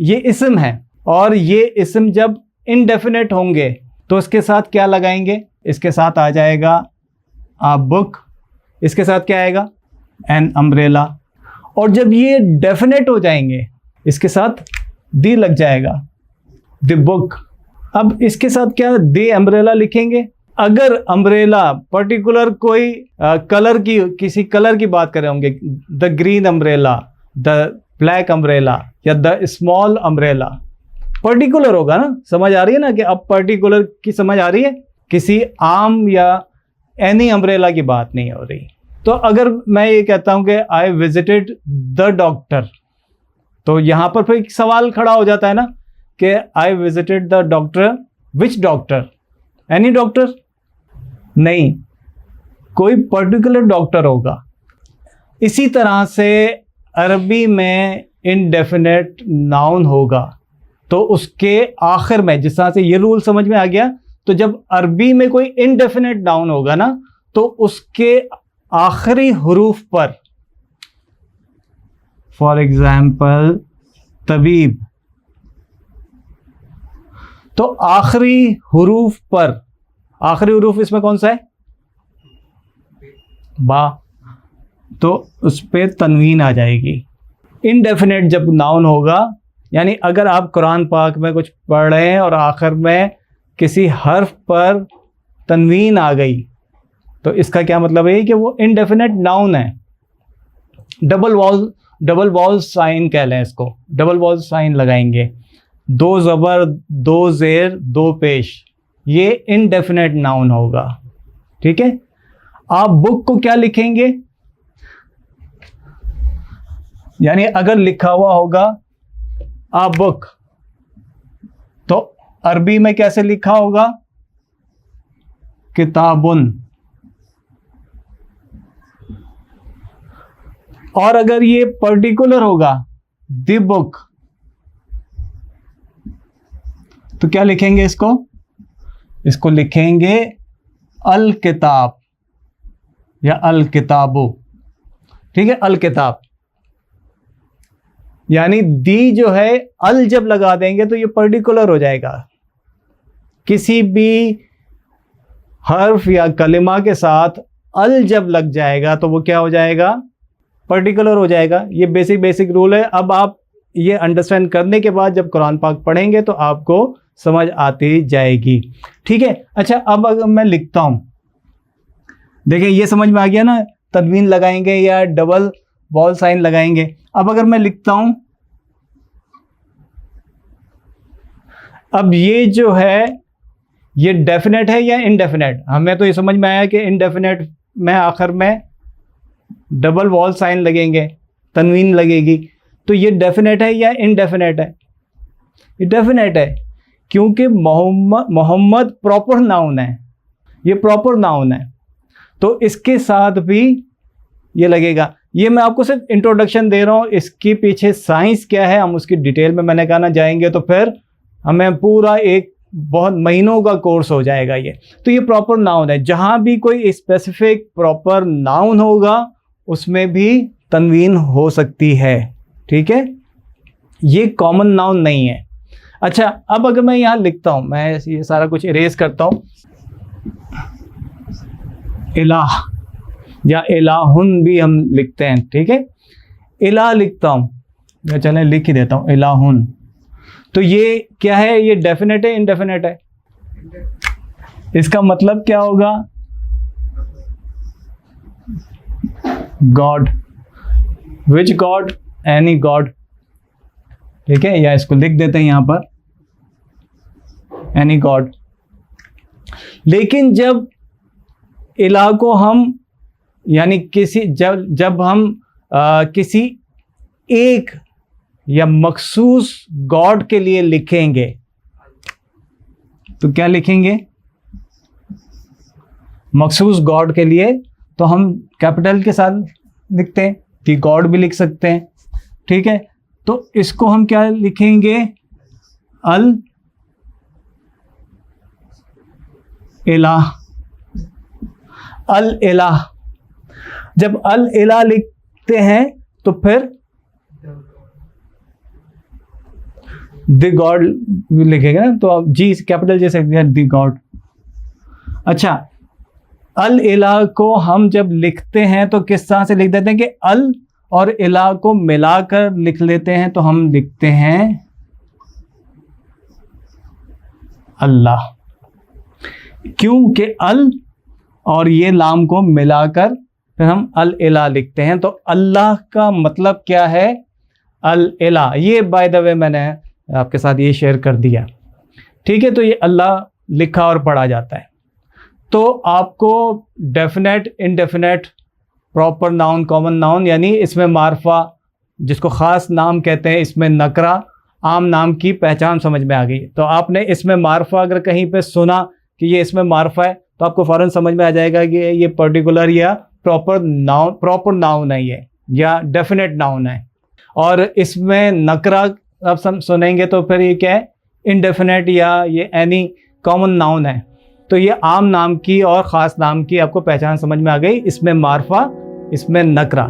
ये इस्म है, और ये इस्म जब इनडेफिनेट होंगे तो इसके साथ क्या लगाएंगे? इसके साथ आ जाएगा अ बुक, इसके साथ क्या आएगा? An umbrella. और जब ये डेफिनेट हो जाएंगे इसके साथ दी लग जाएगा, द बुक। अब इसके साथ क्या द अम्ब्रेला लिखेंगे? अगर अम्ब्रेला पर्टिकुलर कोई कलर की, किसी कलर की बात कर रहे होंगे, the green umbrella, the black umbrella या द स्मॉल अम्ब्रेला, पर्टिकुलर होगा ना। समझ आ रही है ना कि अब पर्टिकुलर की समझ आ रही है, किसी आम या एनी अम्ब्रेला की बात नहीं हो रही। तो अगर मैं ये कहता हूं कि आई विजिटेड द डॉक्टर, तो यहां पर फिर एक सवाल खड़ा हो जाता है ना कि I visited the doctor, which doctor? Any doctor? नहीं, कोई पर्टिकुलर डॉक्टर होगा। इसी तरह से अरबी में इनडेफिनेट नाउन होगा तो उसके आखिर में, जिस तरह से ये रूल समझ में आ गया, तो जब अरबी में कोई इनडेफिनेट नाउन होगा ना तो उसके आखिरी हुरूफ पर, फॉर एग्जाम्पल तबीब, तो आखिरी हुरूफ पर, आखिरी हुरूफ इसमें कौन सा है? बा, तो उस पर तनवीन आ जाएगी। इनडेफिनेट जब नाउन होगा, यानी अगर आप कुरान पाक में कुछ पढ़ रहे हैं और आखिर में किसी हर्फ पर तनवीन आ गई तो इसका क्या मतलब है कि वो इनडेफिनेट नाउन है। डबल वॉल साइन कह लें इसको, डबल वॉल साइन लगाएंगे, दो ज़बर, दो ज़ेर, दो पेश, ये इनडेफिनेट नाउन होगा। ठीक है। आप बुक को क्या लिखेंगे? यानी अगर लिखा हुआ होगा आ बुक, तो अरबी में कैसे लिखा होगा? किताबुन। और अगर ये पर्टिकुलर होगा द बुक, तो क्या लिखेंगे इसको? इसको लिखेंगे अल किताब या अल किताबो। ठीक है, अल किताब। यानी दी जो है, अल जब लगा देंगे तो ये पर्टिकुलर हो जाएगा। किसी भी हर्फ या कलिमा के साथ अल जब लग जाएगा तो वो क्या हो जाएगा? पर्टिकुलर हो जाएगा। ये बेसिक रूल है। अब आप ये अंडरस्टैंड करने के बाद जब कुरान पाक पढ़ेंगे तो आपको समझ आती जाएगी। ठीक है। अच्छा, अब अगर मैं लिखता हूं, देखिए ये समझ में आ गया ना, तनवीन लगाएंगे या डबल वॉल साइन लगाएंगे। अब अगर मैं लिखता हूं, अब ये जो है ये डेफिनेट है या इनडेफिनेट? हमें तो ये समझ में आया कि इनडेफिनेट में आखिर में डबल वॉल साइन लगेंगे, तनवीन लगेगी। तो ये डेफिनेट है या इनडेफिनेट है? ये डेफिनेट है, क्योंकि मोहम्मद प्रॉपर नाउन है, ये प्रॉपर नाउन है, तो इसके साथ भी ये लगेगा। ये मैं आपको सिर्फ इंट्रोडक्शन दे रहा हूँ, इसके पीछे साइंस क्या है हम उसकी डिटेल में मैंने कहा ना जाएंगे तो फिर हमें पूरा एक बहुत महीनों का कोर्स हो जाएगा ये। तो ये प्रॉपर नाउन है। जहाँ भी कोई स्पेसिफिक प्रॉपर नाउन होगा उसमें भी तनवीन हो सकती है। ठीक है, ये कॉमन नाउन नहीं है। अच्छा, अब अगर मैं यहाँ लिखता हूँ, मैं ये सारा कुछ इरेज करता हूँ, इलाह या इलाहुन भी हम लिखते हैं। ठीक है, इलाह लिखता हूँ, या चलें लिख ही देता हूँ इलाहुन। तो ये क्या है? ये डेफिनेट है इनडेफिनेट है? इसका मतलब क्या होगा? God. Which God? Any God. ठीक है, या इसको लिख देते हैं यहां पर एनी गॉड। लेकिन जब इलाह को हम यानी किसी जब हम किसी एक या मखसूस गॉड के लिए लिखेंगे तो क्या लिखेंगे? मखसूस गॉड के लिए तो हम कैपिटल के साथ लिखते हैं, कि गॉड भी लिख सकते हैं। ठीक है, तो इसको हम क्या लिखेंगे? अल इलाह। अल इलाह। जब अल इलाह लिखते हैं तो फिर द गॉड लिखेंगे ना, तो आप जी कैपिटल जैसे द गॉड। अच्छा, अल इलाह को हम जब लिखते हैं तो किस तरह से लिख देते हैं कि अल और इलाह को मिलाकर लिख लेते हैं, तो हम लिखते हैं अल्लाह। क्योंकि अल और ये लाम को मिलाकर फिर हम अल इलाह लिखते हैं। तो अल्लाह का मतलब क्या है? अल इलाह। ये बाय द वे मैंने आपके साथ ये शेयर कर दिया, ठीक है। तो ये अल्लाह लिखा और पढ़ा जाता है। तो आपको definite, indefinite, proper noun, common noun, यानी इसमें मार्फा जिसको ख़ास नाम कहते हैं, इसमें नकरा, आम नाम की पहचान समझ में आ गई। तो आपने इसमें मार्फा अगर कहीं पे सुना कि ये इसमें मार्फा है, तो आपको फ़ौरन समझ में आ जाएगा कि ये पर्टिकुलर या प्रॉपर नाउन है ये, या डेफिनेट नाउन है। और इसमें नकरा आप सुनेंगे तो फिर ये क्या है? इनडेफिनेट या ये एनी कॉमन नाउन है। तो ये आम नाम की और ख़ास नाम की आपको पहचान समझ में आ गई। इसमें मार्फा, इसमें नकरा।